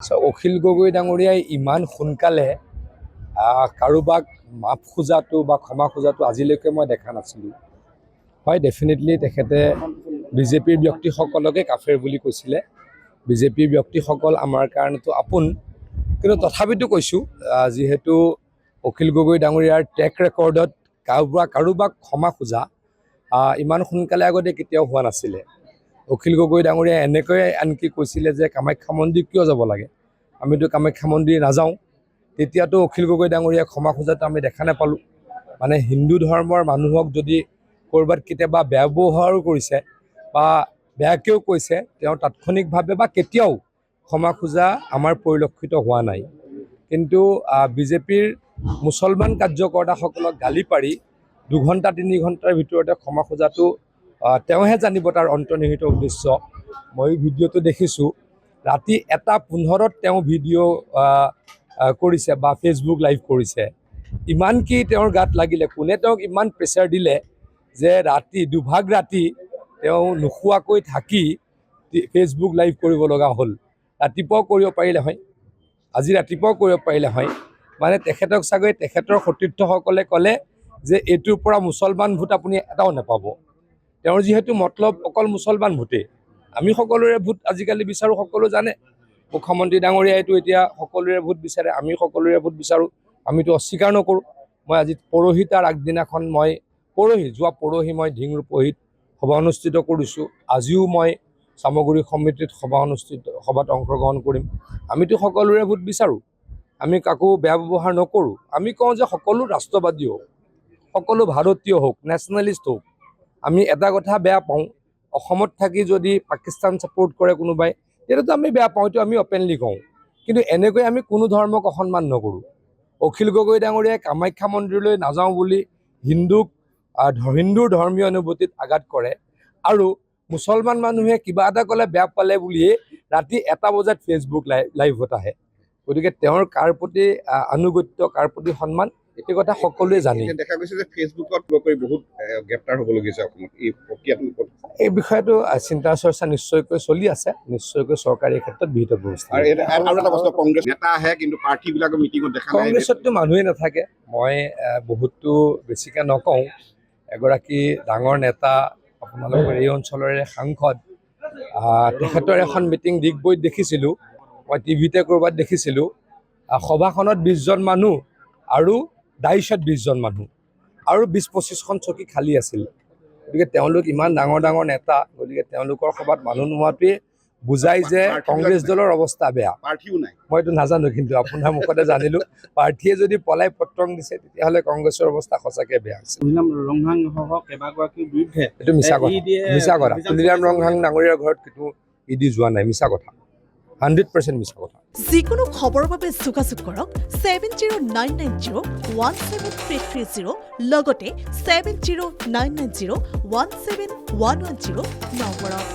অখিল গগৈ ডাঙৰীয়াই ইমান সোনকালে কাৰোবাক মাফ খোজাটো বা ক্ষমা খোজাটো আজিলৈকে মই দেখা নাছিলোঁ। হয়, ডেফিনেটলি তেখেতে বিজেপিৰ ব্যক্তিসকলকে কাফেৰ বুলি কৈছিলে। বিজেপিৰ ব্যক্তিসকল আমাৰ কাৰণেতো আপোন, কিন্তু তথাপিতো কৈছোঁ, যিহেতু অখিল গগৈ ডাঙৰীয়াৰ ট্ৰেক ৰেকৰ্ডত কাৰোবাক ক্ষমা খোজা ইমান সোনকালে আগতে কেতিয়াও হোৱা নাছিলে। অখিল গগৈ ডাঙৰীয়াই এনেকৈ আনকি কৈছিলে যে কামাখ্যা মন্দিৰ কিয় যাব লাগে, আমিতো কামাখ্যা মন্দিৰ নাযাওঁ। তেতিয়াতো অখিল গগৈ ডাঙৰীয়াই ক্ষমা খোজাটো আমি দেখা নাপালোঁ। মানে হিন্দু ধৰ্মৰ মানুহক যদি ক'ৰবাত কেতিয়াবা বেয়া ব্যৱহাৰো কৰিছে বা বেয়াকৈও কৈছে, তেওঁ তাৎক্ষণিকভাৱে বা কেতিয়াও ক্ষমা খোজা আমাৰ পৰিলক্ষিত হোৱা নাই। কিন্তু বিজেপিৰ মুছলমান কাৰ্যকৰ্তাসকলক গালি পাৰি 2 ঘণ্টা 3 ঘণ্টাৰ ভিতৰতে ক্ষমা খোজাটো তেওঁহে জানিব তাৰ অন্তৰ্নিহিত উদ্দেশ্য। মই ভিডিঅ'টো দেখিছোঁ, ৰাতি 1:15 তেওঁ ভিডিঅ' কৰিছে বা ফেচবুক লাইভ কৰিছে। ইমান কি তেওঁৰ গাত লাগিলে, কোনে তেওঁক ইমান প্ৰেছাৰ দিলে যে দুভাগ ৰাতি তেওঁ নোখোৱাকৈ থাকি ফেচবুক লাইভ কৰিব লগা হ'ল। ৰাতিপুৱাও কৰিব পাৰিলে হয়, আজি ৰাতিপুৱাও কৰিব পাৰিলে হয়। মানে তেখেতক চাগৈ তেখেতৰ সতীৰ্থসকলে ক'লে যে এইটোৰ পৰা মুছলমান ভোট আপুনি এটাও নাপাব। তেওঁৰ যিহেতু মতলব অকল মুছলমান ভোটেই, আমি সকলোৰে ভোট আজিকালি বিচাৰোঁ, সকলো জানে। মুখ্যমন্ত্ৰী ডাঙৰীয়াইতো এতিয়া সকলোৰে ভোট বিচাৰে, আমি সকলোৰে ভোট বিচাৰোঁ, আমিতো অস্বীকাৰ নকৰোঁ। মই আজি পৰহি তাৰ আগদিনাখন যোৱা পৰহি মই ধিংৰূপহীত সভা অনুষ্ঠিত কৰিছোঁ। আজিও মই চামগুৰি সমিতিত সভাত অংশগ্ৰহণ কৰিম। আমিতো সকলোৰে ভোট বিচাৰোঁ, আমি কাকো বেয়া ব্যৱহাৰ নকৰোঁ। আমি কওঁ যে সকলো ৰাষ্ট্ৰবাদী হওক, সকলো ভাৰতীয় হওক, নেশ্যনেলিষ্ট হওক। আমি এটা কথা বেয়া পাওঁ, অসমত থাকি যদি পাকিস্তান ছাপোৰ্ট কৰে কোনোবাই, তেতিয়াতো আমি বেয়া পাওঁ, এইটো আমি অপেনলি কওঁ। কিন্তু এনেকৈ আমি কোনো ধৰ্মক অসন্মান নকৰোঁ। অখিল গগৈ ডাঙৰীয়াই কামাখ্যা মন্দিৰলৈ নাযাওঁ বুলি হিন্দুৰ ধৰ্মীয় অনুভূতিত আঘাত কৰে, আৰু মুছলমান মানুহে কিবা এটা ক'লে বেয়া পালে বুলিয়ে ৰাতি 1 বজাত ফেচবুক লাইভত আহে। গতিকে তেওঁৰ কাৰ প্ৰতি আনুগত্য, কাৰ প্ৰতি সন্মান, এইটো কথা সকলোৱে জানে। দেখা গৈছে যে ফেচবুকত বহুত গ্ৰেপ্তাৰ হ'বলগীয়া হৈছে অসমত, এই প্ৰক্ৰিয়াটোৰ ওপৰত এই বিষয়টো চিন্তা চৰ্চা নিশ্চয়কৈ চলি আছে, নিশ্চয়কৈ চৰকাৰে এই ক্ষেত্ৰত বিহিত ব্যৱস্থা। আৰু এটা প্ৰশ্ন, কংগ্ৰেছ নেতা আহে কিন্তু প্ৰাৰ্থীবিলাকৰ মিটিঙত দেখা নাই। কংগ্ৰেছততো মানুহেই নাথাকে। মই বহুতো বেছিকৈ নকওঁ, এগৰাকী ডাঙৰ নেতা, আপোনালোকৰ এই অঞ্চলৰে সাংসদ, তেখেতৰ এখন মিটিং ডিগবৈত দেখিছিলোঁ, মই টিভিতে ক'ৰবাত দেখিছিলোঁ। সভাখনত 20 জন মানুহ আৰু ডাইচত 20 জন মানুহ আৰু 20-25খন চকী খালী আছিল। গতিকে তেওঁলোক ইমান ডাঙৰ ডাঙৰ নেতা, গতিকে তেওঁলোকৰ সভাত মানুহ নোহোৱাটোৱে বুজাই যে কংগ্ৰেছ দলৰ অৱস্থা বেয়া। প্ৰাৰ্থীও নাই, মইতো নাজানো, কিন্তু আপোনাৰ মুখতে জানিলোঁ। প্ৰাৰ্থীয়ে যদি পলাই পত্ৰং দিছে, তেতিয়াহ'লে কংগ্ৰেছৰ অৱস্থা সঁচাকৈ বেয়া হৈছে। এইটো মিছা কথা। তুলিৰাম ৰংহাং ডাঙৰীয়াৰ ঘৰত কিন্তু ইডি যোৱা নাই, মিছা কথা, 100% মিছা কথা। যিকোনো খবৰৰ বাবে যোগাযোগ কৰক 7099017330 লগতে 7099017110 নম্বৰত।